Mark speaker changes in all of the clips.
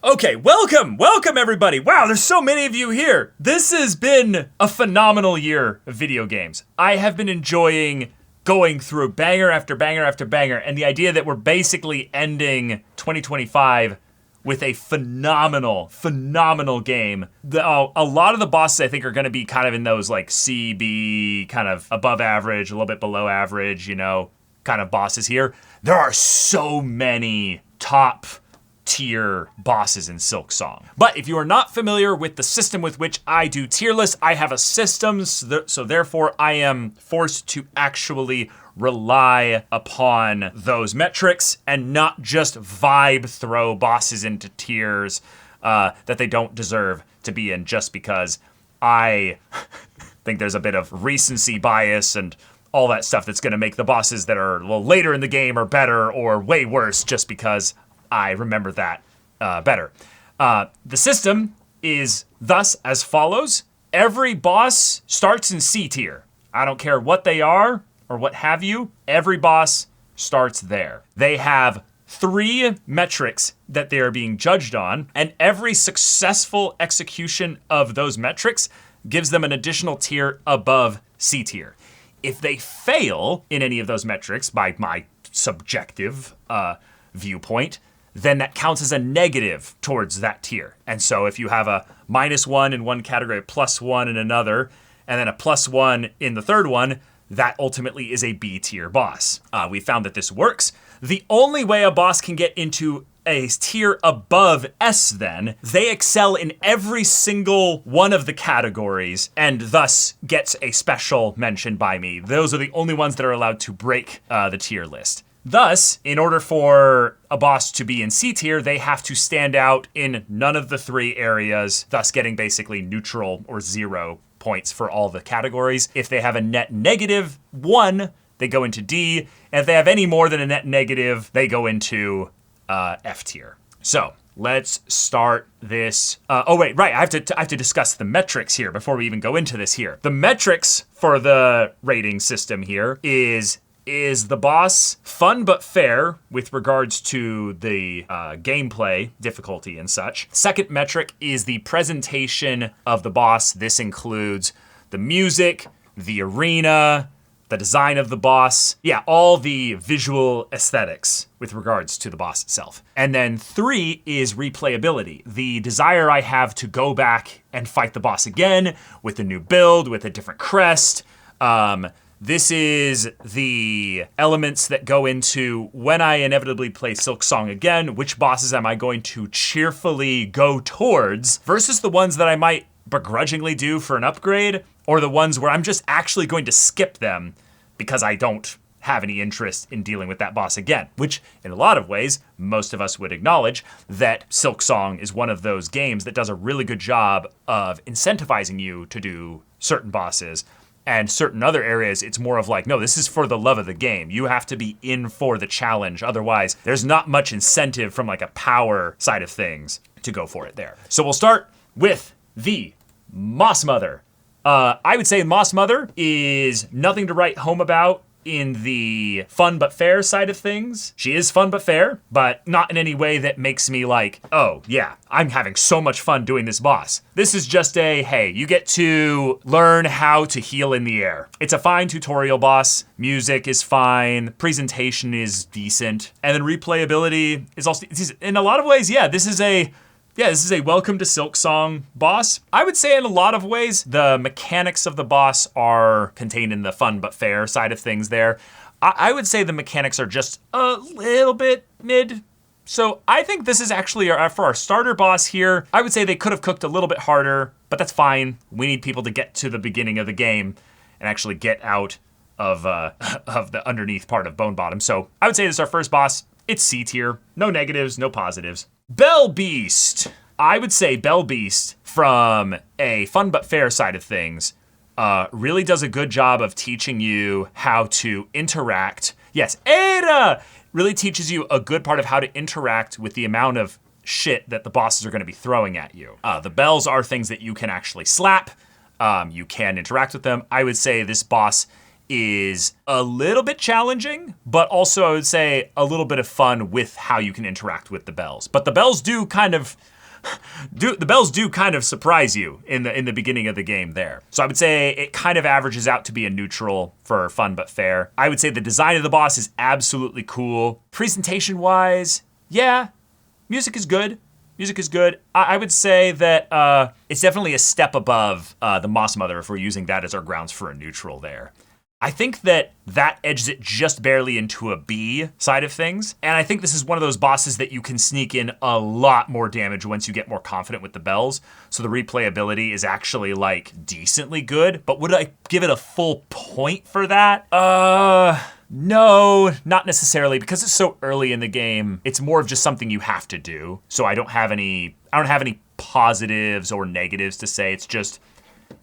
Speaker 1: Okay, welcome everybody. Wow, there's so many of you here. This has been a phenomenal year of video games. I have been enjoying going through banger after banger after banger, and the idea that we're basically ending 2025 with a phenomenal game. A lot of the bosses I think are gonna be kind of in those like C, B, kind of above average, a little bit below average, kind of bosses here. There are so many top tier bosses in Silksong. But if you are not familiar with the system with which I do tier lists, I have a system, so therefore I am forced to actually rely upon those metrics and not just vibe throw bosses into tiers that they don't deserve to be in just because I think there's a bit of recency bias and all that stuff that's going to make the bosses that are later in the game are better or way worse just because I remember that better. The system is thus as follows. Every boss starts in C tier. I don't care what they are or what have you. Every boss starts there. They have 3 metrics that they are being judged on, and every successful execution of those metrics gives them an additional tier above C tier. If they fail in any of those metrics, by my subjective viewpoint, then that counts as a negative towards that tier. And so if you have a -1 in one category, a +1 in another, and then a +1 in the third one, that ultimately is a B tier boss. We found that this works. The only way a boss can get into a tier above S then, they excel in every single one of the categories and thus gets a special mention by me. Those are the only ones that are allowed to break the tier list. Thus, in order for a boss to be in C tier, they have to stand out in none of the 3 areas, thus getting basically neutral or 0 points for all the categories. If they have a net -1, they go into D, and if they have any more than a net negative, they go into F tier. So let's start this. I have to discuss the metrics here before we even go into this here. The metrics for the rating system here is the boss fun but fair with regards to the gameplay, difficulty, and such. Second metric is the presentation of the boss. This includes the music, the arena, the design of the boss. Yeah, all the visual aesthetics with regards to the boss itself. And then 3 is replayability. The desire I have to go back and fight the boss again with a new build, with a different crest. This is the elements that go into when I inevitably play Silksong again, which bosses am I going to cheerfully go towards versus the ones that I might begrudgingly do for an upgrade, or the ones where I'm just actually going to skip them because I don't have any interest in dealing with that boss again, which in a lot of ways, most of us would acknowledge that Silksong is one of those games that does a really good job of incentivizing you to do certain bosses. And certain other areas, it's more of like, no, this is for the love of the game. You have to be in for the challenge. Otherwise, there's not much incentive from like a power side of things to go for it there. So we'll start with the Moss Mother. I would say Moss Mother is nothing to write home about in the fun but fair side of things. She is fun but fair, but not in any way that makes me like, oh yeah, I'm having so much fun doing this boss. This is just hey, you get to learn how to heal in the air. It's a fine tutorial boss. Music is fine. Presentation is decent. And then replayability is also, in a lot of ways, this is a welcome to Silksong boss. I would say in a lot of ways, the mechanics of the boss are contained in the fun but fair side of things there. I would say the mechanics are just a little bit mid. So I think this is actually, for our starter boss here, I would say they could have cooked a little bit harder, but that's fine. We need people to get to the beginning of the game and actually get out of the underneath part of Bone Bottom. So I would say this is our first boss. It's C tier. No negatives, no positives. Bell Beast. I would say Bell Beast, from a fun but fair side of things, really does a good job of teaching you how to interact. Yes, Ada really teaches you a good part of how to interact with the amount of shit that the bosses are going to be throwing at you. The bells are things that you can actually slap. You can interact with them. I would say this boss is a little bit challenging, but also I would say a little bit of fun with how you can interact with the bells. But the bells do kind of the bells do kind of surprise you in the beginning of the game there. So I would say it kind of averages out to be a neutral for fun but fair. I would say the design of the boss is absolutely cool. Presentation wise, yeah, music is good. Music is good. I would say that it's definitely a step above the Moss Mother if we're using that as our grounds for a neutral there. I think that edges it just barely into a B side of things. And I think this is one of those bosses that you can sneak in a lot more damage once you get more confident with the bells. So the replayability is actually like decently good. But would I give it a full point for that? No, not necessarily, because it's so early in the game. It's more of just something you have to do. So I don't have any positives or negatives to say. It's just,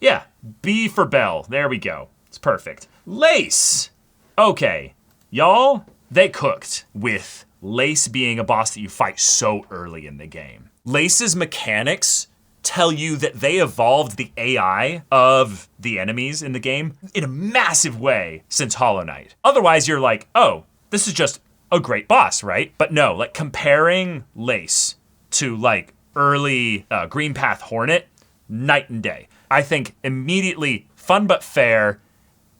Speaker 1: yeah, B for bell. There we go. It's perfect. Lace. Okay, y'all, they cooked with Lace being a boss that you fight so early in the game. Lace's mechanics tell you that they evolved the AI of the enemies in the game in a massive way since Hollow Knight. Otherwise, you're like, oh, this is just a great boss, right? But no, like comparing Lace to like early Green Path Hornet, night and day. I think immediately fun but fair,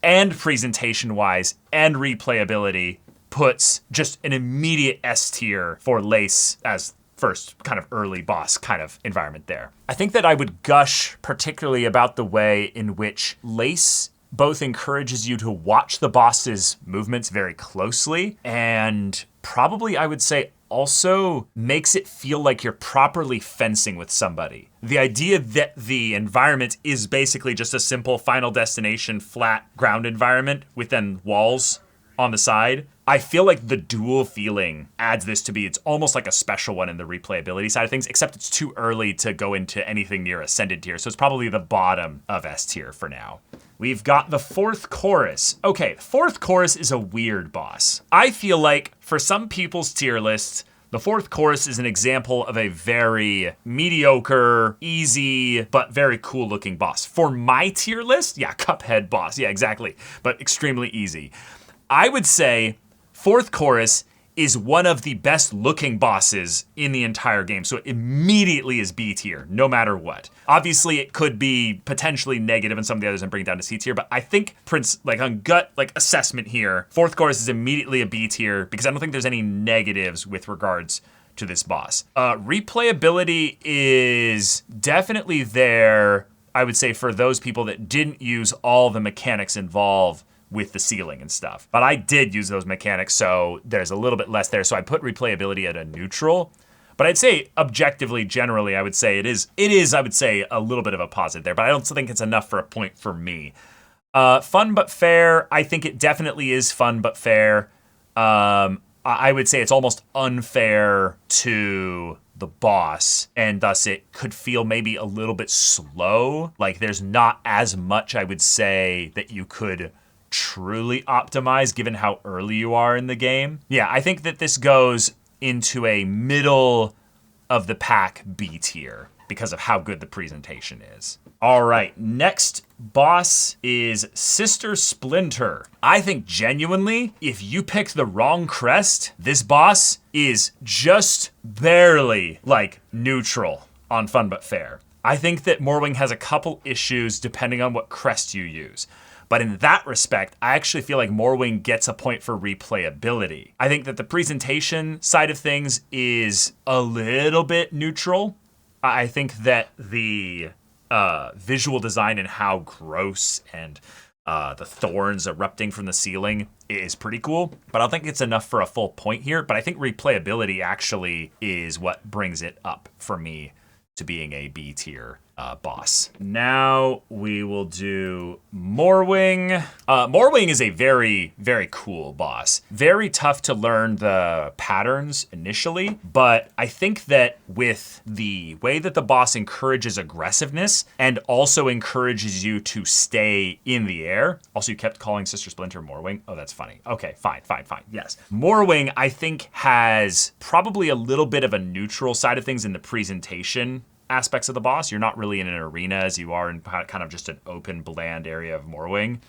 Speaker 1: and presentation-wise and replayability puts just an immediate S tier for Lace as first kind of early boss kind of environment there. I think that I would gush particularly about the way in which Lace both encourages you to watch the boss's movements very closely and probably I would say also makes it feel like you're properly fencing with somebody. The idea that the environment is basically just a simple Final Destination flat ground environment with then walls on the side, I feel like the dual feeling adds this to be, it's almost like a special one in the replayability side of things, except it's too early to go into anything near Ascended tier, so it's probably the bottom of S tier for now. We've got the fourth chorus. Okay, the fourth chorus is a weird boss. I feel like for some people's tier lists, the fourth chorus is an example of a very mediocre, easy, but very cool looking boss. For my tier list, yeah, Cuphead boss, yeah, exactly, but extremely easy. I would say fourth chorus is one of the best looking bosses in the entire game. So it immediately is B tier, no matter what. Obviously it could be potentially negative in some of the others and bring it down to C tier, but I think on gut assessment here, fourth chorus is immediately a B tier because I don't think there's any negatives with regards to this boss. Replayability is definitely there, I would say, for those people that didn't use all the mechanics involved with the ceiling and stuff. But I did use those mechanics, so there's a little bit less there. So I put replayability at a neutral. But I'd say objectively, generally, I would say it is, I would say, a little bit of a positive there, but I don't think it's enough for a point for me. Fun but fair, I think it definitely is fun but fair. I would say it's almost unfair to the boss, and thus it could feel maybe a little bit slow. Like there's not as much, I would say, that you could truly optimize given how early you are in the game. Yeah, I think that this goes into a middle of the pack B tier because of how good the presentation is. All right, next boss is Sister Splinter. I think genuinely, if you pick the wrong crest, this boss is just barely like neutral on fun but fair. I think that Morwing has a couple issues depending on what crest you use. But in that respect, I actually feel like Morwing gets a point for replayability. I think that the presentation side of things is a little bit neutral. I think that the visual design and how gross and the thorns erupting from the ceiling is pretty cool. But I don't think it's enough for a full point here. But I think replayability actually is what brings it up for me to being a B tier boss. Now we will do Morwing. Morwing is a very, very cool boss. Very tough to learn the patterns initially, but I think that with the way that the boss encourages aggressiveness and also encourages you to stay in the air. Also, you kept calling Sister Splinter Morwing. Oh, that's funny. Okay, fine. Yes. Morwing, I think, has probably a little bit of a neutral side of things in the presentation aspects of the boss. You're not really in an arena as you are in kind of just an open, bland area of Morwing.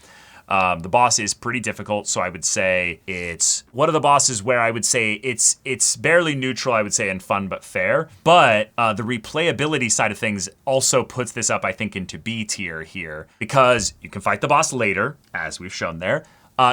Speaker 1: The boss is pretty difficult, so I would say it's one of the bosses where I would say it's barely neutral, I would say, and fun but fair. But the replayability side of things also puts this up, I think, into B tier here, because you can fight the boss later, as we've shown there.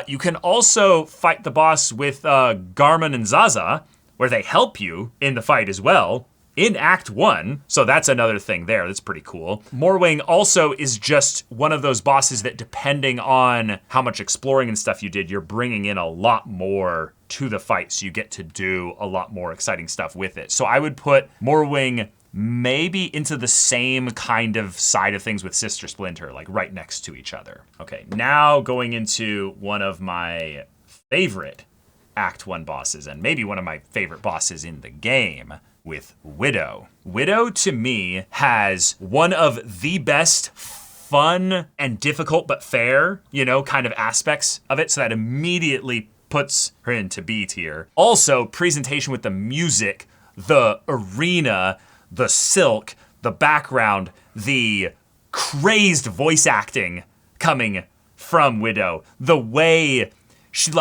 Speaker 1: You can also fight the boss with Garmin and Zaza, where they help you in the fight as well, in Act 1, so that's another thing there. That's pretty cool. Morwing also is just one of those bosses that, depending on how much exploring and stuff you did, you're bringing in a lot more to the fight, so you get to do a lot more exciting stuff with it. So I would put Morwing maybe into the same kind of side of things with Sister Splinter, like right next to each other. Okay, now going into one of my favorite Act 1 bosses, and maybe one of my favorite bosses in the game, with Widow. Widow, to me, has one of the best fun and difficult but fair, kind of aspects of it, so that immediately puts her into B tier. Also, presentation with the music, the arena, the silk, the background, the crazed voice acting coming from Widow, the way she,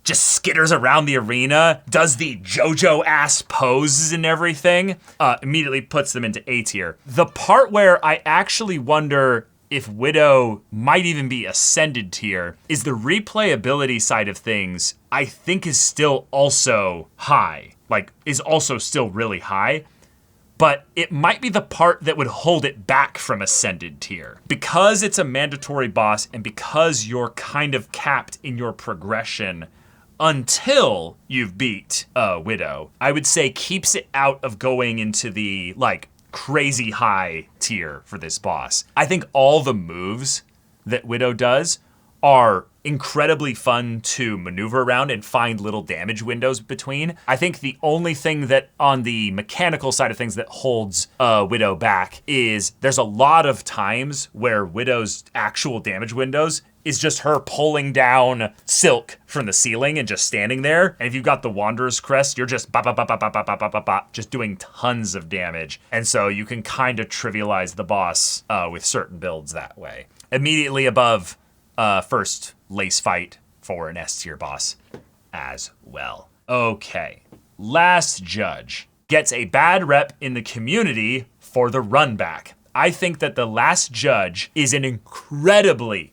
Speaker 1: just skitters around the arena, does the JoJo-ass poses and everything, immediately puts them into A tier. The part where I actually wonder if Widow might even be ascended tier is the replayability side of things, I think is still also high, is also still really high. But it might be the part that would hold it back from ascended tier. Because it's a mandatory boss and because you're kind of capped in your progression until you've beat Widow, I would say keeps it out of going into the crazy high tier for this boss. I think all the moves that Widow does are incredibly fun to maneuver around and find little damage windows between. I think the only thing that on the mechanical side of things that holds Widow back is there's a lot of times where Widow's actual damage windows is just her pulling down silk from the ceiling and just standing there. And if you've got the Wanderer's Crest, you're just just doing tons of damage. And so you can kind of trivialize the boss with certain builds that way. Immediately above first lace fight for an S tier boss as well. Okay, Last Judge gets a bad rep in the community for the run back. I think that the Last Judge is an incredibly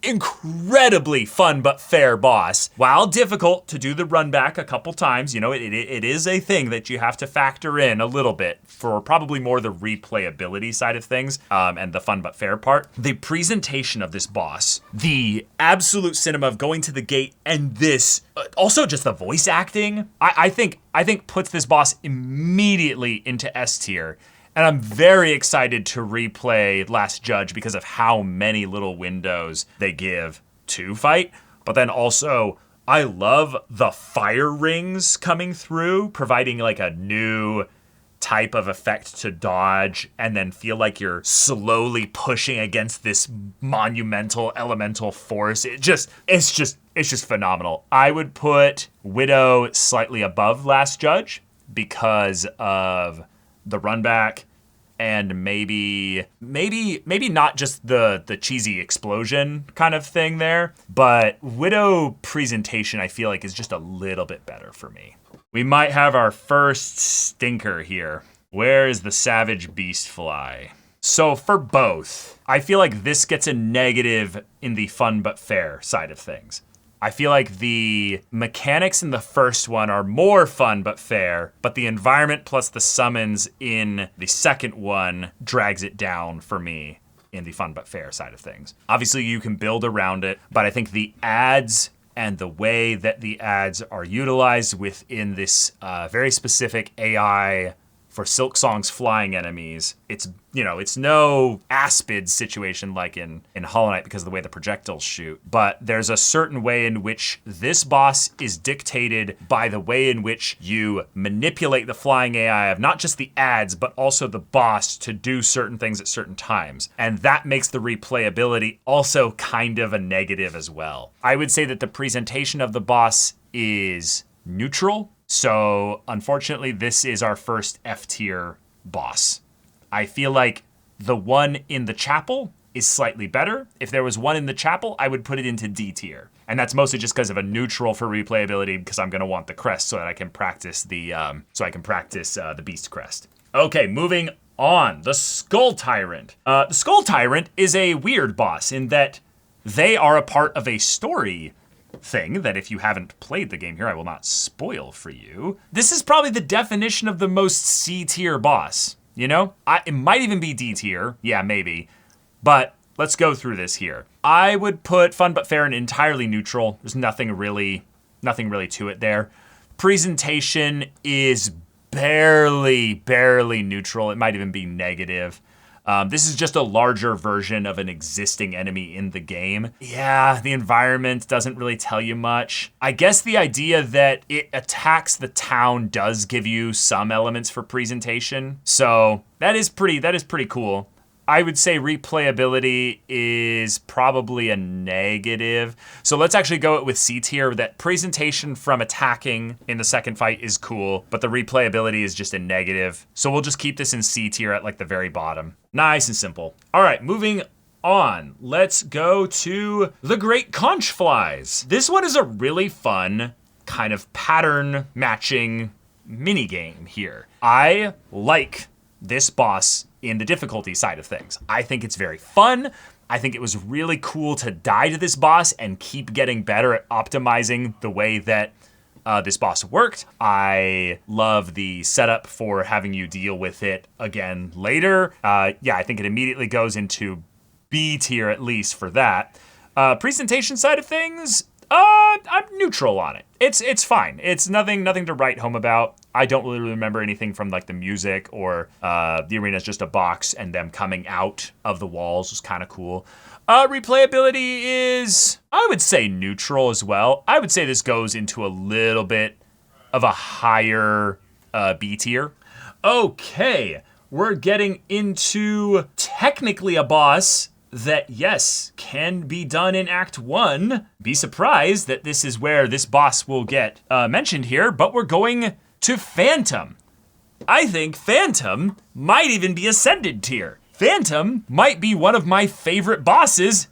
Speaker 1: fun but fair boss. While difficult to do the run back a couple times, it is a thing that you have to factor in a little bit for probably more the replayability side of things and the fun but fair part. The presentation of this boss, the absolute cinema of going to the gate, and this, also just the voice acting, I think puts this boss immediately into S tier. And I'm very excited to replay Last Judge because of how many little windows they give to fight. But then also, I love the fire rings coming through, providing a new type of effect to dodge and then feel like you're slowly pushing against this monumental elemental force. It's just phenomenal. I would put Widow slightly above Last Judge because of the run back, and maybe not just the cheesy explosion kind of thing there, but Widow presentation I feel like is just a little bit better for me. We might have our first stinker here. Where is the Savage Beastfly? So for both, I feel like this gets a negative in the fun but fair side of things. I feel like the mechanics in the first one are more fun but fair, but the environment plus the summons in the second one drags it down for me in the fun but fair side of things. Obviously, you can build around it, but I think the ads and the way that the ads are utilized within this very specific AI for Silksong's flying enemies, it's no Aspid situation like in Hollow Knight because of the way the projectiles shoot, but there's a certain way in which this boss is dictated by the way in which you manipulate the flying AI of not just the ads, but also the boss to do certain things at certain times. And that makes the replayability also kind of a negative as well. I would say that the presentation of the boss is neutral. So unfortunately, this is our first F tier boss. I feel like the one in the chapel is slightly better. If there was one in the chapel, I would put it into D tier. And that's mostly just because of a neutral for replayability, because I'm gonna want the crest so that I can practice the beast crest. Okay, moving on. The Skull Tyrant. The Skull Tyrant is a weird boss in that they are a part of a story thing that if you haven't played the game here, I will not spoil for you. This is probably the definition of the most C tier boss, you know? It might even be D tier, yeah, maybe, but let's go through this here. I would put Fun But Fair in entirely neutral. There's nothing really to it there. Presentation is barely neutral. It might even be negative. This is just a larger version of an existing enemy in the game. Yeah, the environment doesn't really tell you much. I guess the idea that it attacks the town does give you some elements for presentation. So that is pretty cool. I would say replayability is probably a negative. So let's actually go with C tier, that presentation from attacking in the second fight is cool, but the replayability is just a negative. So we'll just keep this in C tier at like the very bottom. Nice and simple. All right, moving on. Let's go to the Great Conch Flies. This one is a really fun kind of pattern matching mini game here. I like this boss in the difficulty side of things. I think it's very fun. I think it was really cool to die to this boss and keep getting better at optimizing the way that this boss worked. I love the setup for having you deal with it again later. Yeah, I think it immediately goes into B tier at least for that. Presentation side of things, I'm neutral on it. It's fine. It's nothing to write home about. I don't really remember anything from like the music or the arena is just a box and them coming out of the walls was kind of cool. Replayability is, I would say, neutral as well. I would say this goes into a little bit of a higher B tier. Okay, we're getting into technically a boss that, yes, can be done in Act 1. Be surprised that this is where this boss will get mentioned here, but we're going to Phantom. I think Phantom might even be Ascended tier. Phantom might be one of my favorite bosses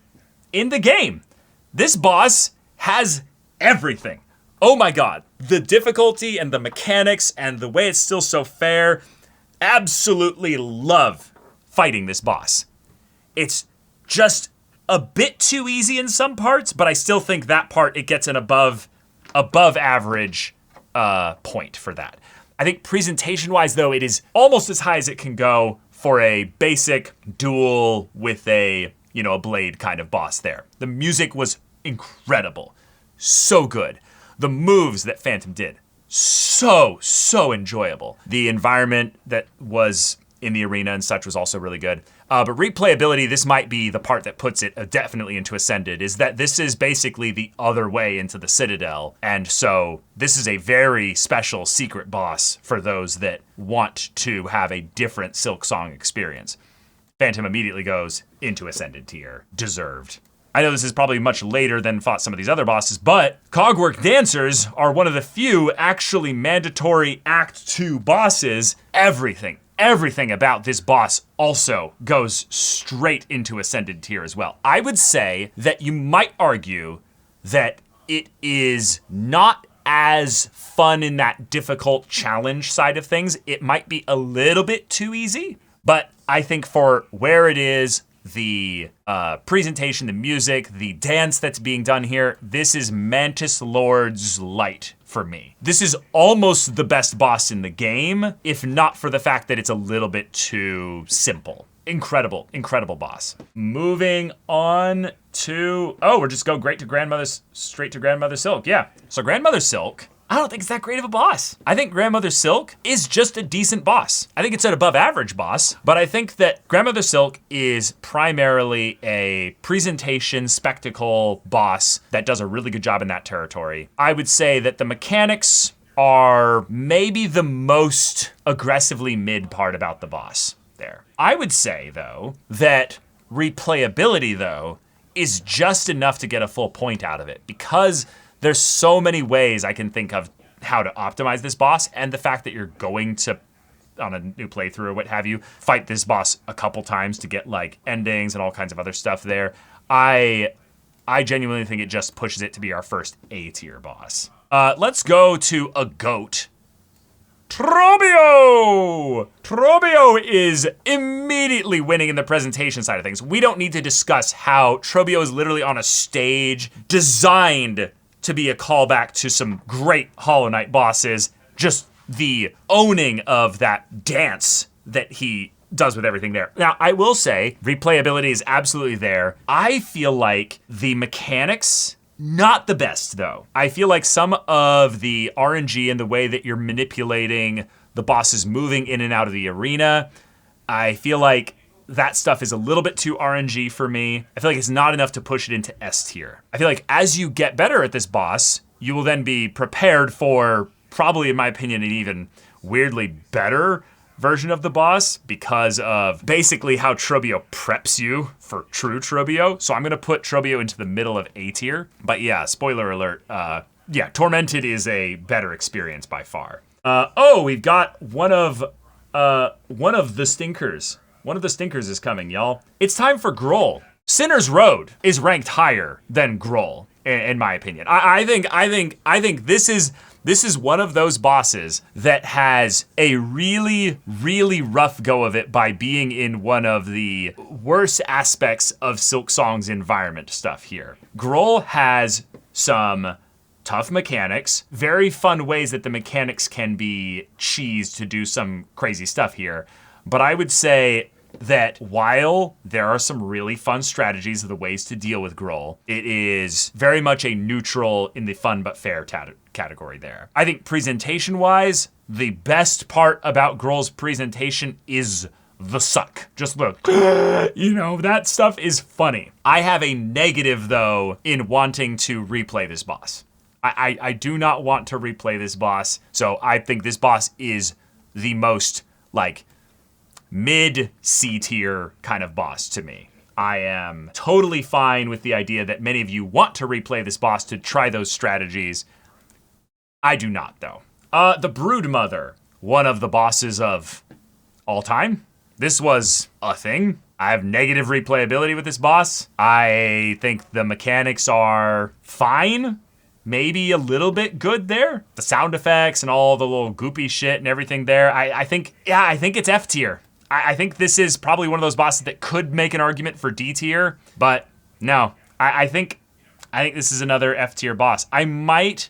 Speaker 1: in the game. This boss has everything. Oh my god. The difficulty and the mechanics and the way it's still so fair. Absolutely love fighting this boss. It's just a bit too easy in some parts, but I still think that part, it gets an above average point for that. I think presentation-wise, though, it is almost as high as it can go for a basic duel with a blade kind of boss there. The music was incredible. So good. The moves that Phantom did, so enjoyable. The environment that was in the arena and such was also really good. But replayability, this might be the part that puts it definitely into Ascended, is that this is basically the other way into the Citadel. And so this is a very special secret boss for those that want to have a different Silksong experience. Phantom immediately goes into Ascended tier. Deserved. I know this is probably much later than fought some of these other bosses, but Cogwork Dancers are one of the few actually mandatory Act 2 bosses. Everything about this boss also goes straight into Ascended tier as well. I would say that you might argue that it is not as fun in that difficult challenge side of things. It might be a little bit too easy, but I think for where it is, the presentation, the music, the dance that's being done here, this is Mantis Lord's light for me. This is almost the best boss in the game, if not for the fact that it's a little bit too simple. Incredible boss. Moving on to, we're just go straight to Grandmother Silk. Yeah, so Grandmother Silk, I don't think it's that great of a boss. I think Grandmother Silk is just a decent boss. I think it's an above average boss, but I think that Grandmother Silk is primarily a presentation spectacle boss that does a really good job in that territory. I would say that the mechanics are maybe the most aggressively mid part about the boss there. I would say, though, that replayability, though, is just enough to get a full point out of it, because there's so many ways I can think of how to optimize this boss, and the fact that you're going to on a new playthrough or what have you, fight this boss a couple times to get like endings and all kinds of other stuff there. I genuinely think it just pushes it to be our first A tier boss. Let's go to a goat. Trobio! Trobio is immediately winning in the presentation side of things. We don't need to discuss how Trobio is literally on a stage designed to be a callback to some great Hollow Knight bosses. Just the owning of that dance that he does with everything there. Now, I will say, replayability is absolutely there. I feel like the mechanics, not the best though. I feel like some of the RNG and the way that you're manipulating the bosses moving in and out of the arena, I feel like that stuff is a little bit too RNG for me. I feel like it's not enough to push it into S tier. I feel like as you get better at this boss, you will then be prepared for probably, in my opinion, an even weirdly better version of the boss because of basically how Trobio preps you for true Trobio. So I'm gonna put Trobio into the middle of A tier. But yeah, spoiler alert, yeah, Tormented is a better experience by far. We've got one of the stinkers. One of the stinkers is coming, y'all. It's time for Groll. Sinner's Road is ranked higher than Groll, in my opinion. I think this is one of those bosses that has a really, really rough go of it by being in one of the worst aspects of Silksong's environment stuff here. Groll has some tough mechanics, very fun ways that the mechanics can be cheesed to do some crazy stuff here. But I would say that while there are some really fun strategies of the ways to deal with Groll, it is very much a neutral in the fun but fair category there. I think presentation-wise, the best part about Groll's presentation is the suck. Just look, you know, that stuff is funny. I have a negative, though, in wanting to replay this boss. I do not want to replay this boss, so I think this boss is the most, like, mid C tier kind of boss to me. I am totally fine with the idea that many of you want to replay this boss to try those strategies. I do not, though. The Broodmother, one of the bosses of all time. This was a thing. I have negative replayability with this boss. I think the mechanics are fine. Maybe a little bit good there. The sound effects and all the little goopy shit and everything there. I think it's F tier. I think this is probably one of those bosses that could make an argument for D tier, but no, I think this is another F tier boss. I might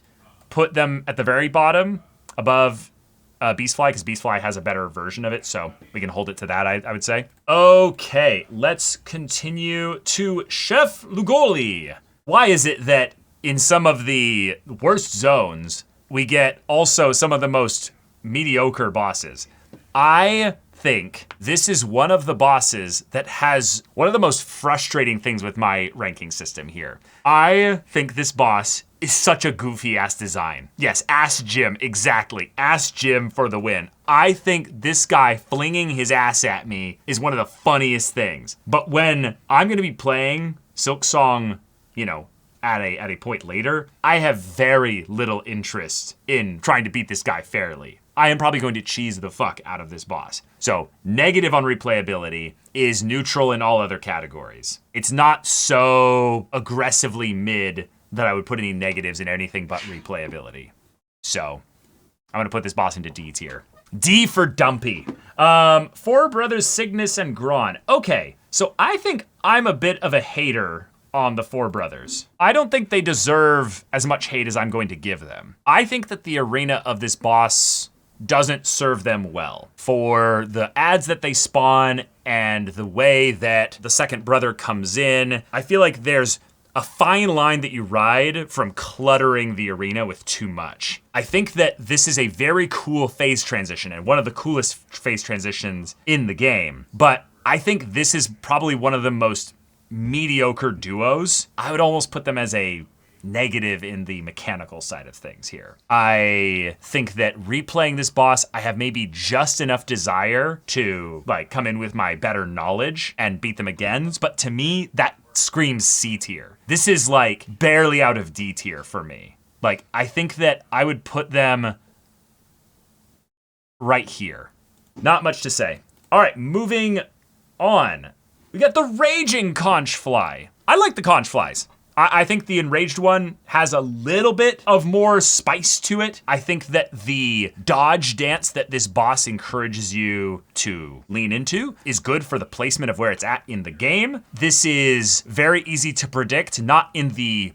Speaker 1: put them at the very bottom above Beastfly, because Beastfly has a better version of it, so we can hold it to that, I would say. Okay, let's continue to Chef Lugoli. Why is it that in some of the worst zones, we get also some of the most mediocre bosses? I think this is one of the bosses that has one of the most frustrating things with my ranking system here. I think this boss is such a goofy ass design. Yes, Ass Jim, exactly. Ass Jim for the win. I think this guy flinging his ass at me is one of the funniest things. But when I'm gonna be playing Silksong, you know, at a point later, I have very little interest in trying to beat this guy fairly. I am probably going to cheese the fuck out of this boss. So negative on replayability is neutral in all other categories. It's not so aggressively mid that I would put any negatives in anything but replayability. So I'm gonna put this boss into D tier. D for Dumpy. Four Brothers Cygnus and Gron. Okay, so I think I'm a bit of a hater on the Four Brothers. I don't think they deserve as much hate as I'm going to give them. I think that the arena of this boss doesn't serve them well. For the ads that they spawn and the way that the second brother comes in, I feel like there's a fine line that you ride from cluttering the arena with too much. I think that this is a very cool phase transition and one of the coolest phase transitions in the game, but I think this is probably one of the most mediocre duos. I would almost put them as a negative in the mechanical side of things here. I think that replaying this boss, I have maybe just enough desire to like come in with my better knowledge and beat them again, but to me, that screams C tier. This is like barely out of D tier for me. Like, I think that I would put them right here. Not much to say. All right, moving on. We got the Raging Conch Fly. I like the conch flies. I think the enraged one has a little bit of more spice to it. I think that the dodge dance that this boss encourages you to lean into is good for the placement of where it's at in the game. This is very easy to predict, not in the,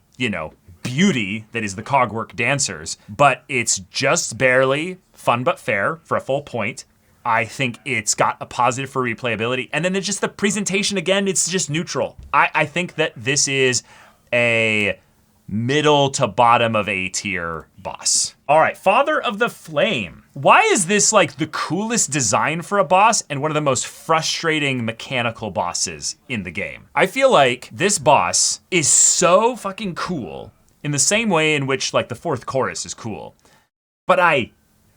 Speaker 1: beauty that is the Cogwork Dancers, but it's just barely fun but fair for a full point. I think it's got a positive for replayability. And then there's just the presentation again, it's just neutral. I think that this is a middle to bottom of A tier boss. All right, Father of the Flame. Why is this like the coolest design for a boss and one of the most frustrating mechanical bosses in the game? I feel like this boss is so fucking cool in the same way in which like the fourth chorus is cool, but I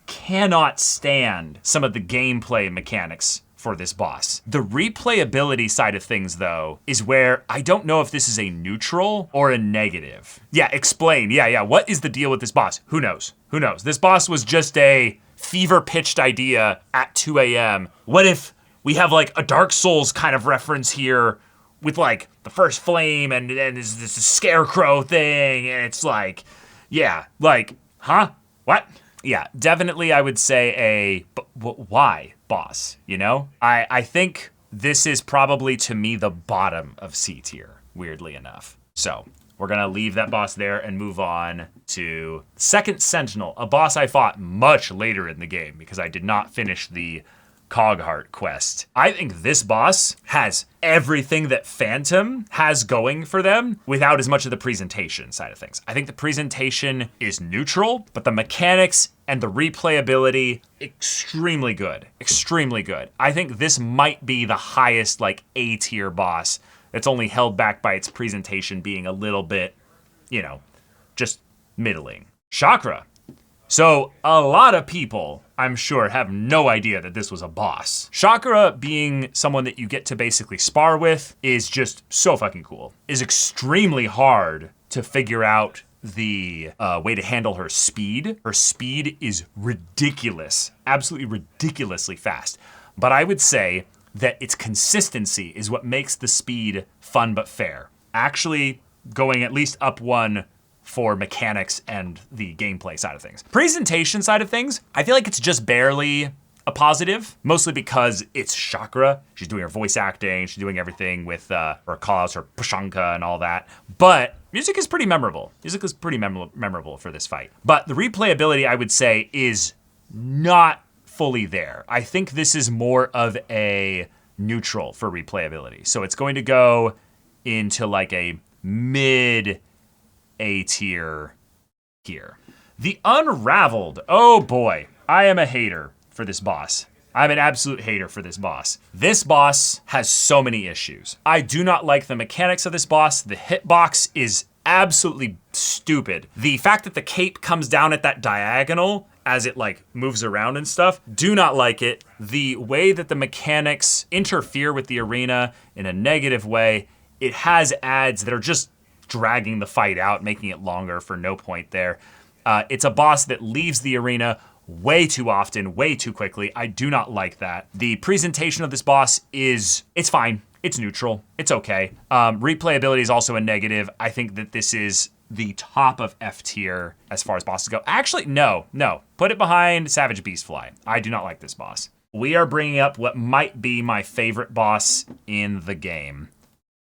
Speaker 1: cannot stand some of the gameplay mechanics for this boss. The replayability side of things, though, is where I don't know if this is a neutral or a negative. Yeah, explain. Yeah. What is the deal with this boss? Who knows? This boss was just a fever-pitched idea at 2 a.m. What if we have like a Dark Souls kind of reference here with like the first flame and this scarecrow thing, and it's like, huh? What? Yeah, definitely I would say why boss, I think this is probably, to me, the bottom of C tier, weirdly enough. So we're gonna leave that boss there and move on to Second Sentinel, a boss I fought much later in the game because I did not finish the Cogheart quest. I think this boss has everything that Phantom has going for them without as much of the presentation side of things. I think the presentation is neutral, but the mechanics and the replayability, extremely good. I think this might be the highest like A tier boss that's only held back by its presentation being a little bit, just middling. Chakra. So a lot of people, I'm sure, have no idea that this was a boss. Chakra, being someone that you get to basically spar with, is just so fucking cool. Is extremely hard to figure out the way to handle her speed. Her speed is ridiculous, absolutely ridiculously fast. But I would say that its consistency is what makes the speed fun but fair. Actually going at least up one for mechanics and the gameplay side of things. Presentation side of things, I feel like it's just barely a positive, mostly because it's Chakra. She's doing her voice acting, she's doing everything with her callouts, her pushanka and all that. But music is pretty memorable. Memorable for this fight. But the replayability, I would say, is not fully there. I think this is more of a neutral for replayability. So it's going to go into like a mid A tier here. The Unraveled. Oh boy, I am a hater for this boss. I'm an absolute hater for this boss. This boss has so many issues. I do not like the mechanics of this boss. The hitbox is absolutely stupid. The fact that the cape comes down at that diagonal as it like moves around and stuff, do not like it. The way that the mechanics interfere with the arena in a negative way, it has ads that are just dragging the fight out, making it longer for no point there. It's a boss that leaves the arena way too often, way too quickly. I do not like that. The presentation of this boss it's fine. It's neutral. It's okay. Replayability is also a negative. I think that this is the top of F tier as far as bosses go. Actually, no. Put it behind Savage Beastfly. I do not like this boss. We are bringing up what might be my favorite boss in the game,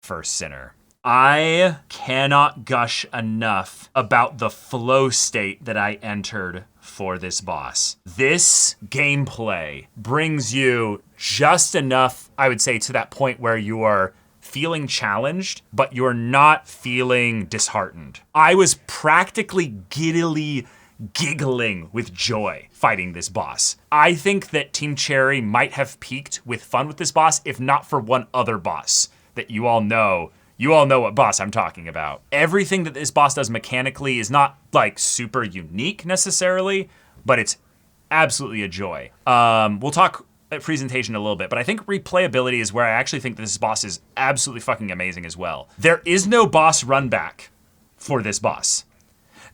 Speaker 1: First Sinner. I cannot gush enough about the flow state that I entered for this boss. This gameplay brings you just enough, I would say, to that point where you are feeling challenged, but you're not feeling disheartened. I was practically giddily giggling with joy fighting this boss. I think that Team Cherry might have peaked with fun with this boss, if not for one other boss that you all know. You all know what boss I'm talking about. Everything that this boss does mechanically is not like super unique necessarily, but it's absolutely a joy. We'll talk presentation a little bit, but I think replayability is where I actually think this boss is absolutely fucking amazing as well. There is no boss run back for this boss.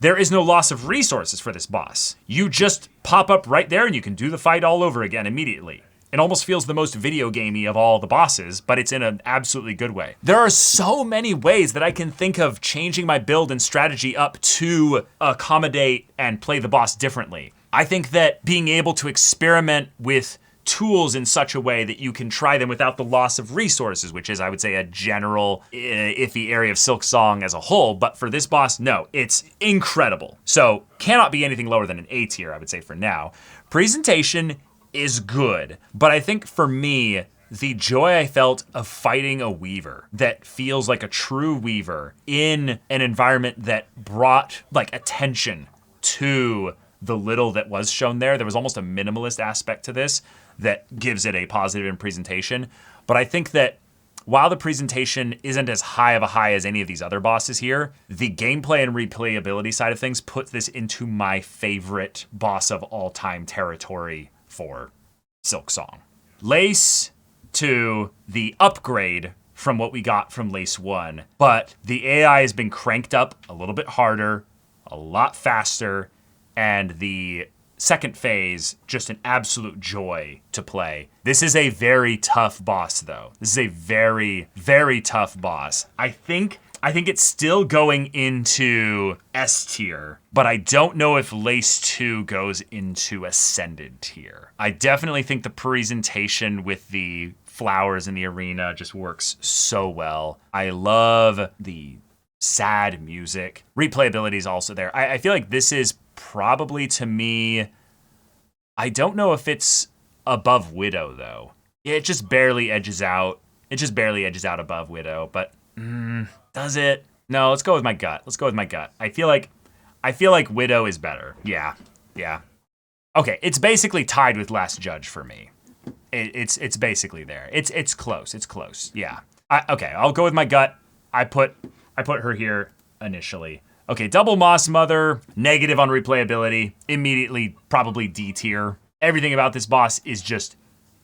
Speaker 1: There is no loss of resources for this boss. You just pop up right there and you can do the fight all over again immediately. It almost feels the most video gamey of all the bosses, but it's in an absolutely good way. There are so many ways that I can think of changing my build and strategy up to accommodate and play the boss differently. I think that being able to experiment with tools in such a way that you can try them without the loss of resources, which is, I would say, a general iffy area of Silksong as a whole, but for this boss, no, it's incredible. So cannot be anything lower than an A tier, I would say, for now. Presentation is good, but I think for me, the joy I felt of fighting a weaver that feels like a true weaver in an environment that brought like attention to the little that was shown there. There was almost a minimalist aspect to this that gives it a positive in presentation. But I think that while the presentation isn't as high of a high as any of these other bosses here, the gameplay and replayability side of things put this into my favorite boss of all time territory for Silksong. Lace 2, the upgrade from what we got from Lace 1, but the AI has been cranked up a little bit harder, a lot faster, and the second phase, just an absolute joy to play. This is a very tough boss, though. This is a very, very tough boss. I think it's still going into S tier, but I don't know if Lace 2 goes into Ascended tier. I definitely think the presentation with the flowers in the arena just works so well. I love the sad music. Replayability is also there. I feel like this is probably, to me, I don't know if it's above Widow, though. It just barely edges out. It just barely edges out above Widow, but does it? No, let's go with my gut. Let's go with my gut. I feel like Widow is better. Yeah. Okay, it's basically tied with Last Judge for me. It's basically there. It's close. It's close. Yeah. Okay, I'll go with my gut. I put her here initially. Okay, Double Moss Mother, negative on replayability. Immediately, probably D tier. Everything about this boss is just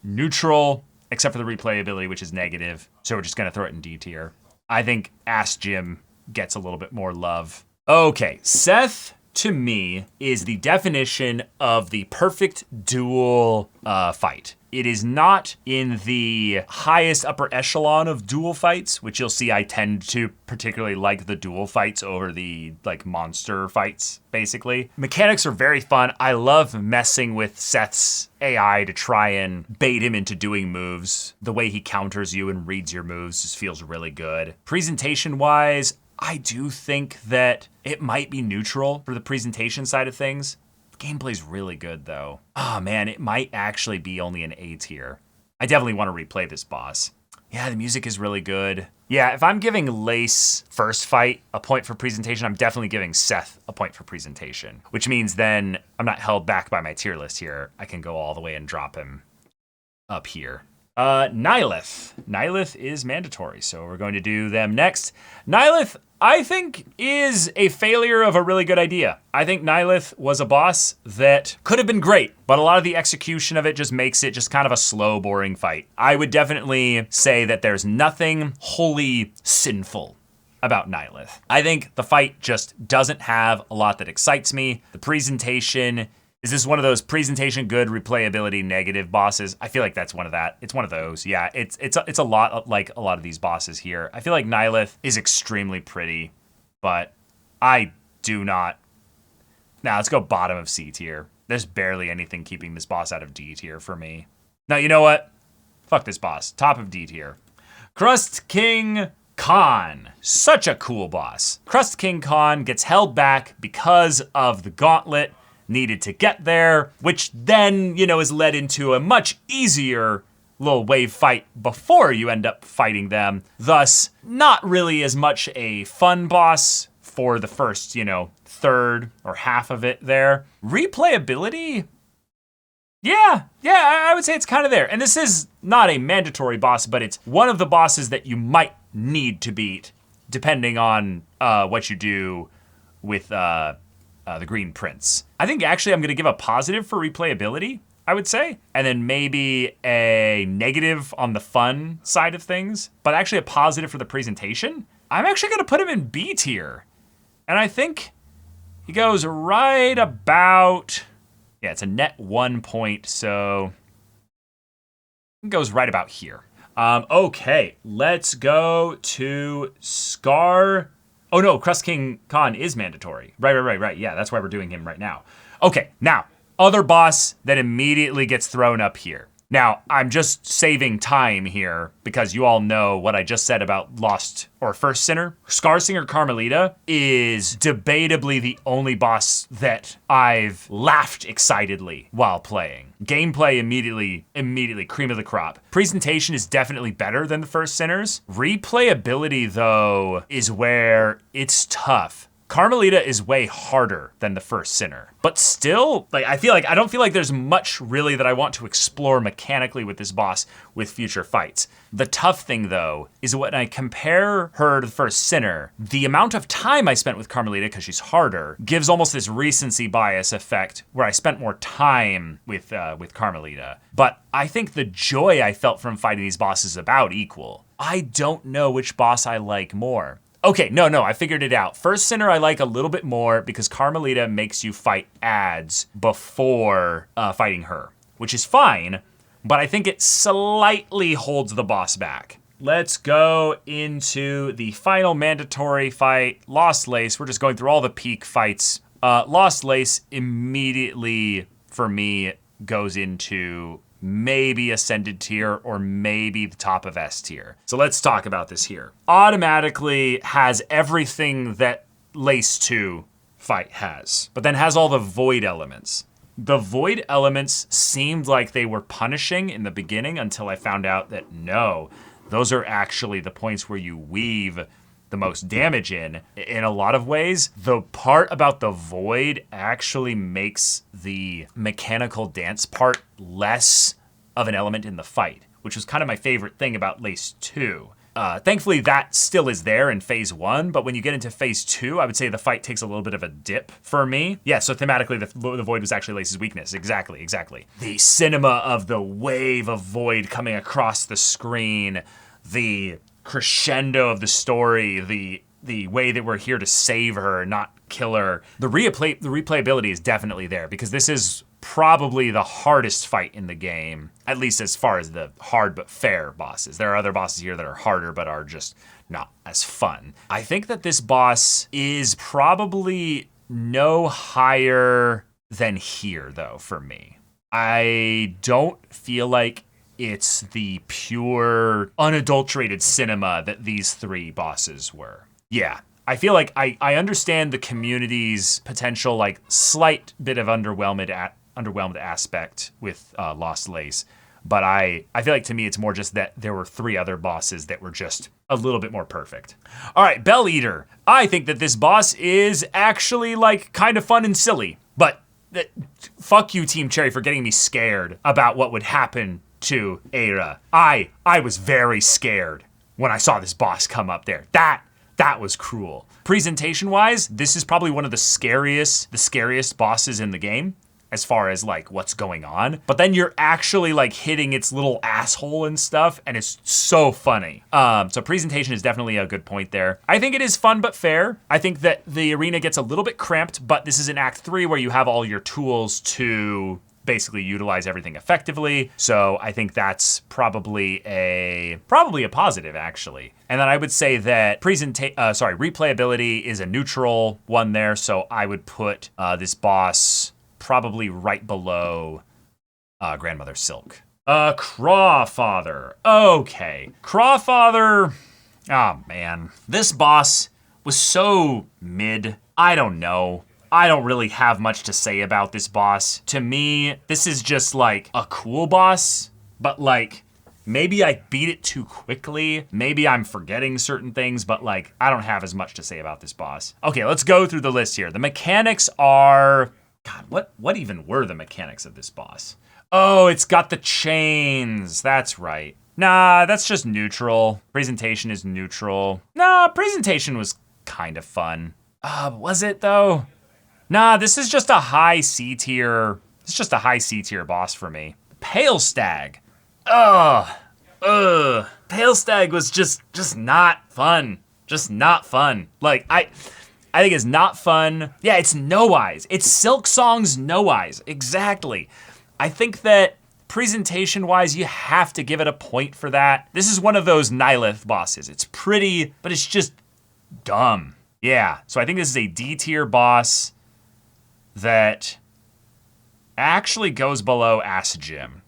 Speaker 1: neutral, except for the replayability, which is negative. So we're just gonna throw it in D tier. I think Ass Jim gets a little bit more love. Okay, Seth, to me, is the definition of the perfect duel fight. It is not in the highest upper echelon of duel fights, which you'll see I tend to particularly like the duel fights over the like monster fights, basically. Mechanics are very fun. I love messing with Seth's AI to try and bait him into doing moves. The way he counters you and reads your moves just feels really good. Presentation-wise, I do think that it might be neutral for the presentation side of things. Gameplay's really good, though. Oh, man, it might actually be only an A tier. I definitely want to replay this boss. Yeah, the music is really good. Yeah, if I'm giving Lace first fight a point for presentation, I'm definitely giving Seth a point for presentation, which means then I'm not held back by my tier list here. I can go all the way and drop him up here. Nihilith. Nihilith is mandatory, so we're going to do them next. Nihilith, I think, is a failure of a really good idea. I think Nihilith was a boss that could have been great, but a lot of the execution of it just makes it just kind of a slow, boring fight. I would definitely say that there's nothing wholly sinful about Nihilith. I think the fight just doesn't have a lot that excites me. The presentation, is this one of those presentation good, replayability negative bosses? I feel like that's one of that. It's one of those. Yeah, it's a lot like a lot of these bosses here. I feel like Nihilith is extremely pretty, but I do not. Now let's go bottom of C tier. There's barely anything keeping this boss out of D tier for me. Now, you know what? Fuck this boss. Top of D tier. Crust King Khan. Such a cool boss. Crust King Khan gets held back because of the gauntlet needed to get there, which then, is led into a much easier little wave fight before you end up fighting them. Thus, not really as much a fun boss for the first, third or half of it there. Replayability? Yeah, I would say it's kind of there. And this is not a mandatory boss, but it's one of the bosses that you might need to beat, depending on what you do with the Green Prince. I think actually I'm gonna give a positive for replayability, I would say, and then maybe a negative on the fun side of things, but actually a positive for the presentation. I'm actually gonna put him in B tier. And I think he goes right about, yeah, it's a net 1 point, so It goes right about here. Okay, let's go to Scar. Oh no, Crust King Khan is mandatory. Right. Yeah, that's why we're doing him right now. Okay, now, other boss that immediately gets thrown up here. Now, I'm just saving time here because you all know what I just said about Lost or First Sinner. Scarsinger Carmelita is debatably the only boss that I've laughed excitedly while playing. Gameplay immediately cream of the crop. Presentation is definitely better than the First Sinners. Replayability, though, is where it's tough. Carmelita is way harder than the First Sinner, but still, I don't feel like there's much really that I want to explore mechanically with this boss with future fights. The tough thing, though, is when I compare her to the First Sinner, the amount of time I spent with Carmelita, because she's harder, gives almost this recency bias effect where I spent more time with Carmelita. But I think the joy I felt from fighting these bosses is about equal. I don't know which boss I like more. Okay, no, I figured it out. First Sinner I like a little bit more because Carmelita makes you fight ads before fighting her, which is fine, but I think it slightly holds the boss back. Let's go into the final mandatory fight, Lost Lace. We're just going through all the peak fights. Lost Lace immediately, for me, goes into maybe Ascended tier or maybe the top of S tier. So let's talk about this here. Automatically has everything that Lace 2 fight has, but then has all the void elements. The void elements seemed like they were punishing in the beginning until I found out that no, those are actually the points where you weave the most damage in a lot of ways. The part about the void actually makes the mechanical dance part less of an element in the fight, which was kind of my favorite thing about Lace 2. Thankfully, that still is there in Phase 1, but when you get into Phase 2, I would say the fight takes a little bit of a dip for me. Yeah, so thematically, the void was actually Lace's weakness. Exactly. The cinema of the wave of void coming across the screen, the crescendo of the story, the way that we're here to save her, not kill her. The replayability is definitely there because this is probably the hardest fight in the game, at least as far as the hard but fair bosses. There are other bosses here that are harder but are just not as fun. I think that this boss is probably no higher than here, though, for me. I don't feel like it's the pure, unadulterated cinema that these three bosses were. Yeah, I feel like I understand the community's potential, slight bit of underwhelmed aspect with Lost Lace, but I feel like to me it's more just that there were three other bosses that were just a little bit more perfect. All right, Bell Eater. I think that this boss is actually kind of fun and silly, but fuck you, Team Cherry, for getting me scared about what would happen to Aira. I was very scared when I saw this boss come up there. That was cruel. Presentation-wise, this is probably one of the scariest bosses in the game as far as what's going on. But then you're actually hitting its little asshole and stuff, and it's so funny. So presentation is definitely a good point there. I think it is fun but fair. I think that the arena gets a little bit cramped, but this is in Act 3 where you have all your tools to basically utilize everything effectively. So I think that's probably a positive, actually. And then I would say that replayability is a neutral one there. So I would put this boss probably right below Grandmother Silk. Crawfather. Okay. Crawfather. Oh, man. This boss was so mid. I don't know. I don't really have much to say about this boss. To me, this is just a cool boss, but maybe I beat it too quickly. Maybe I'm forgetting certain things, but I don't have as much to say about this boss. Okay, let's go through the list here. The mechanics are... God, what even were the mechanics of this boss? Oh, it's got the chains. That's right. Nah, that's just neutral. Presentation is neutral. Nah, presentation was kind of fun. Was it though? Nah, this is just a high C tier. It's just a high C tier boss for me. Pale Stag. Pale Stag was just not fun. Just not fun. I think it's not fun. Yeah, it's No Eyes. It's Silksong's No Eyes. Exactly. I think that Presentation-wise, you have to give it a point for that. This is one of those Nihilith bosses. It's pretty, but it's just dumb. Yeah, so I think this is a D tier boss that actually goes below Acid Gym.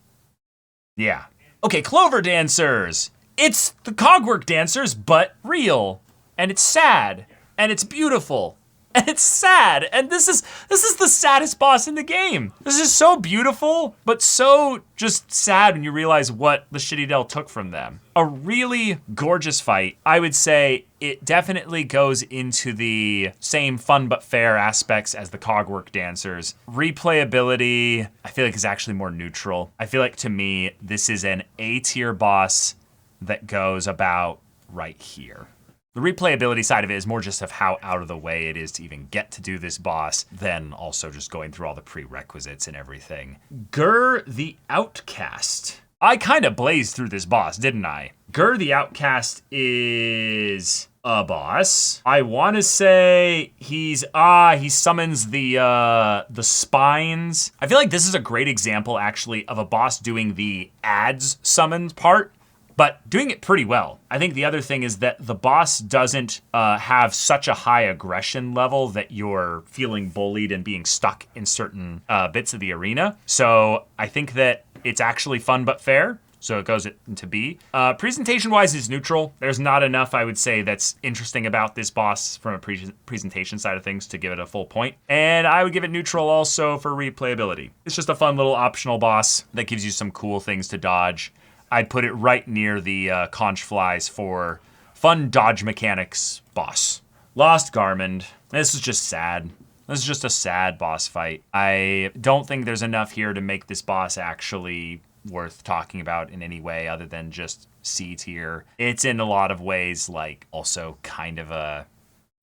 Speaker 1: Yeah. Okay, Clover Dancers. It's the Cogwork Dancers, but real. And it's sad. And it's beautiful. And it's sad. And this is the saddest boss in the game. This is so beautiful, but so just sad when you realize what the Shitty Dell took from them. A really gorgeous fight. I would say it definitely goes into the same fun but fair aspects as the Cogwork Dancers. Replayability, I feel like is actually more neutral. I feel like to me, this is an A tier boss that goes about right here. The replayability side of it is more just of how out of the way it is to even get to do this boss, than also just going through all the prerequisites and everything. Gur the Outcast. I kind of blazed through this boss, didn't I? Gur the Outcast is a boss. I want to say he summons the spines. I feel like this is a great example actually of a boss doing the ads summons part, but doing it pretty well. I think the other thing is that the boss doesn't have such a high aggression level that you're feeling bullied and being stuck in certain bits of the arena. So I think that it's actually fun but fair. So it goes into B. Presentation-wise is neutral. There's not enough, I would say, that's interesting about this boss from a presentation side of things to give it a full point. And I would give it neutral also for replayability. It's just a fun little optional boss that gives you some cool things to dodge. I'd put it right near the conch flies for fun dodge mechanics boss. Lost Garmond. This is just sad. This is just a sad boss fight. I don't think there's enough here to make this boss actually worth talking about in any way other than just C tier. It's in a lot of ways like also kind of a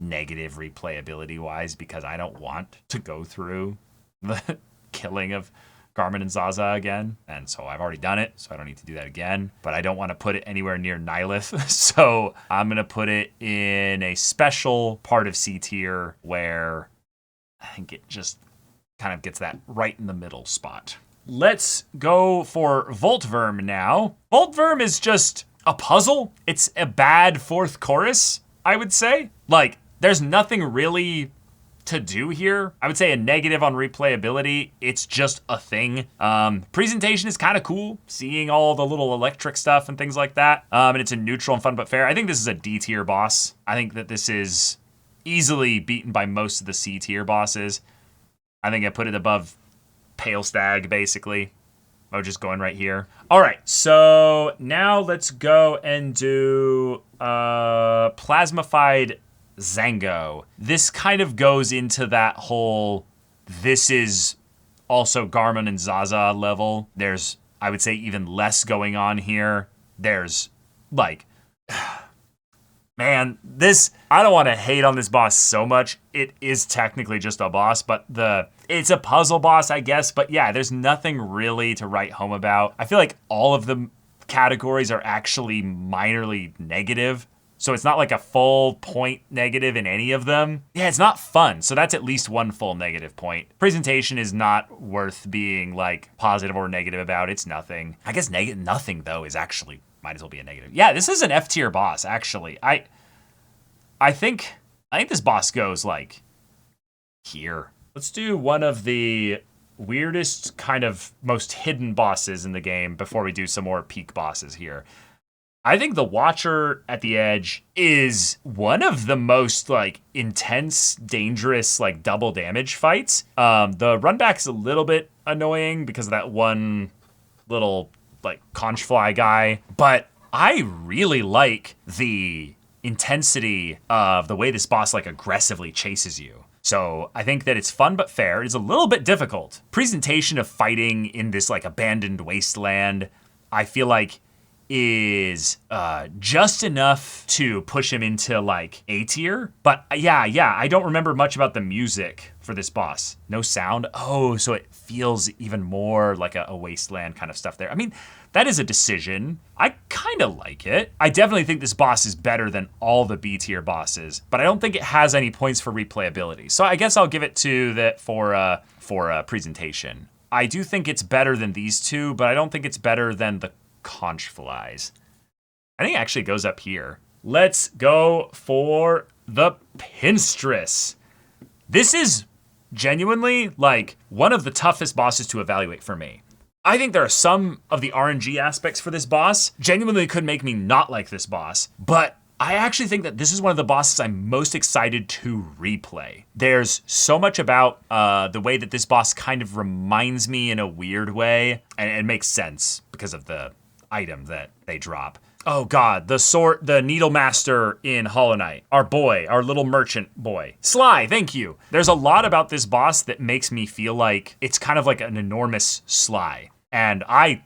Speaker 1: negative replayability wise because I don't want to go through the killing of Garmin and Zaza again, and so I've already done it, so I don't need to do that again, but I don't want to put it anywhere near Nihilith, so I'm going to put it in a special part of C tier where I think it just kind of gets that right in the middle spot. Let's go for Voltverm now. Voltverm is just a puzzle. It's a bad fourth chorus, I would say. Like, there's nothing really to do here. I would say a negative on replayability. It's just a thing. Presentation is kind of cool, seeing all the little electric stuff and things like that. And it's a neutral and fun but fair. I think this is a D tier boss. I think that this is easily beaten by most of the C tier bosses. I think I put it above Pale Stag, basically. Oh, just going right here. All right, so now let's go and do Plasmified Zango. This kind of goes into that whole, this is also Garmin and Zaza level. There's, I would say, even less going on here. There's like, man, this, I don't want to hate on this boss so much. It is technically just a boss, but it's a puzzle boss, I guess. But yeah, there's nothing really to write home about. I feel like all of the categories are actually minorly negative. So it's not like a full point negative in any of them. Yeah, it's not fun. So that's at least one full negative point. Presentation is not worth being like positive or negative about. It's nothing. I guess nothing though is actually might as well be a negative. Yeah, this is an F tier boss actually. I think this boss goes like here. Let's do one of the weirdest kind of most hidden bosses in the game before we do some more peak bosses here. I think the Watcher at the Edge is one of the most like intense, dangerous, like double damage fights. The run back's a little bit annoying because of that one little like conchfly guy, but I really like the intensity of the way this boss like aggressively chases you. So I think that it's fun but fair. It's a little bit difficult. Presentation of fighting in this like abandoned wasteland, I feel like is just enough to push him into like A tier. But yeah, I don't remember much about the music for this boss. No sound. Oh, so it feels even more like a wasteland kind of stuff there. I mean, that is a decision. I kind of like it. I definitely think this boss is better than all the B tier bosses, but I don't think it has any points for replayability. So I guess I'll give it to that for presentation. I do think it's better than these two, but I don't think it's better than the conch flies. I think it actually goes up here. Let's go for the Pinstress. This is genuinely like one of the toughest bosses to evaluate for me. I think there are some of the RNG aspects for this boss genuinely could make me not like this boss, but I actually think that this is one of the bosses I'm most excited to replay. There's so much about the way that this boss kind of reminds me in a weird way, and it makes sense because of the item that they drop. Oh God, the Needle Master in Hollow Knight. Our boy, our little merchant boy. Sly, thank you. There's a lot about this boss that makes me feel like it's kind of like an enormous Sly. And I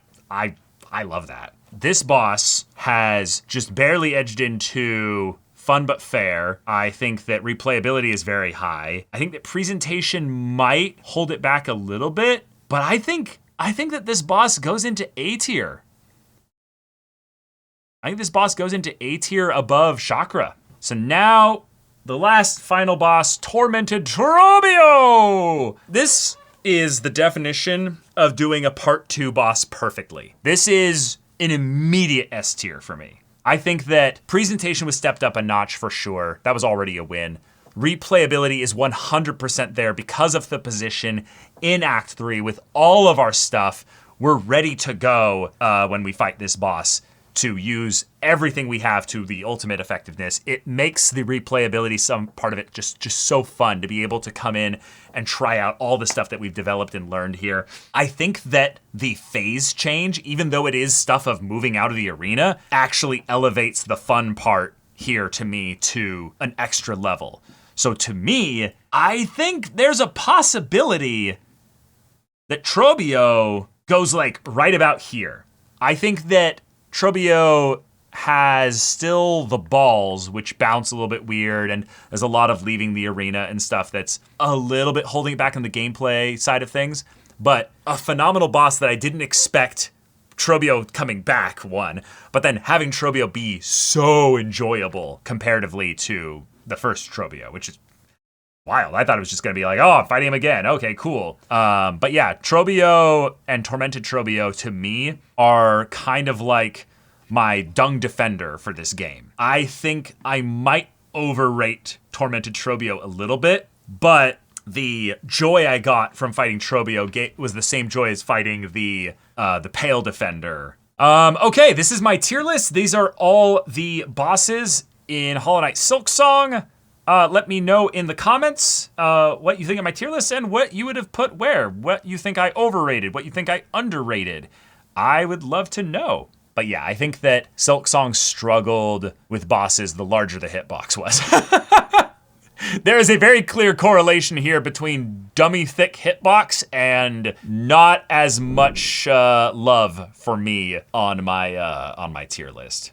Speaker 1: love that. This boss has just barely edged into fun but fair. I think that replayability is very high. I think that presentation might hold it back a little bit, but I think that this boss goes into A tier. I think this boss goes into A tier above Chakra. So now, the last final boss, Tormented Trobio! This is the definition of doing a part 2 boss perfectly. This is an immediate S tier for me. I think that presentation was stepped up a notch for sure. That was already a win. Replayability is 100% there because of the position in Act 3 with all of our stuff. We're ready to go when we fight this boss to use everything we have to the ultimate effectiveness. It makes the replayability, some part of it, just so fun to be able to come in and try out all the stuff that we've developed and learned here. I think that the phase change, even though it is stuff of moving out of the arena, actually elevates the fun part here to me to an extra level. So to me, I think there's a possibility that Trobio goes like right about here. I think that Trobio has still the balls, which bounce a little bit weird, and there's a lot of leaving the arena and stuff that's a little bit holding it back on the gameplay side of things. But a phenomenal boss that I didn't expect Trobio coming back, one, but then having Trobio be so enjoyable comparatively to the first Trobio, which is wild. I thought it was just gonna be like, oh, I'm fighting him again. Okay, cool. But yeah, Trobio and Tormented Trobio to me are kind of like my dung defender for this game. I think I might overrate Tormented Trobio a little bit, but the joy I got from fighting Trobio was the same joy as fighting the Pale Defender. Okay, this is my tier list. These are all the bosses in Hollow Knight Silksong. Let me know in the comments what you think of my tier list and what you would have put where. What you think I overrated, what you think I underrated. I would love to know. But yeah, I think that Silksong struggled with bosses the larger the hitbox was. There is a very clear correlation here between dummy thick hitbox and not as much love for me on my tier list.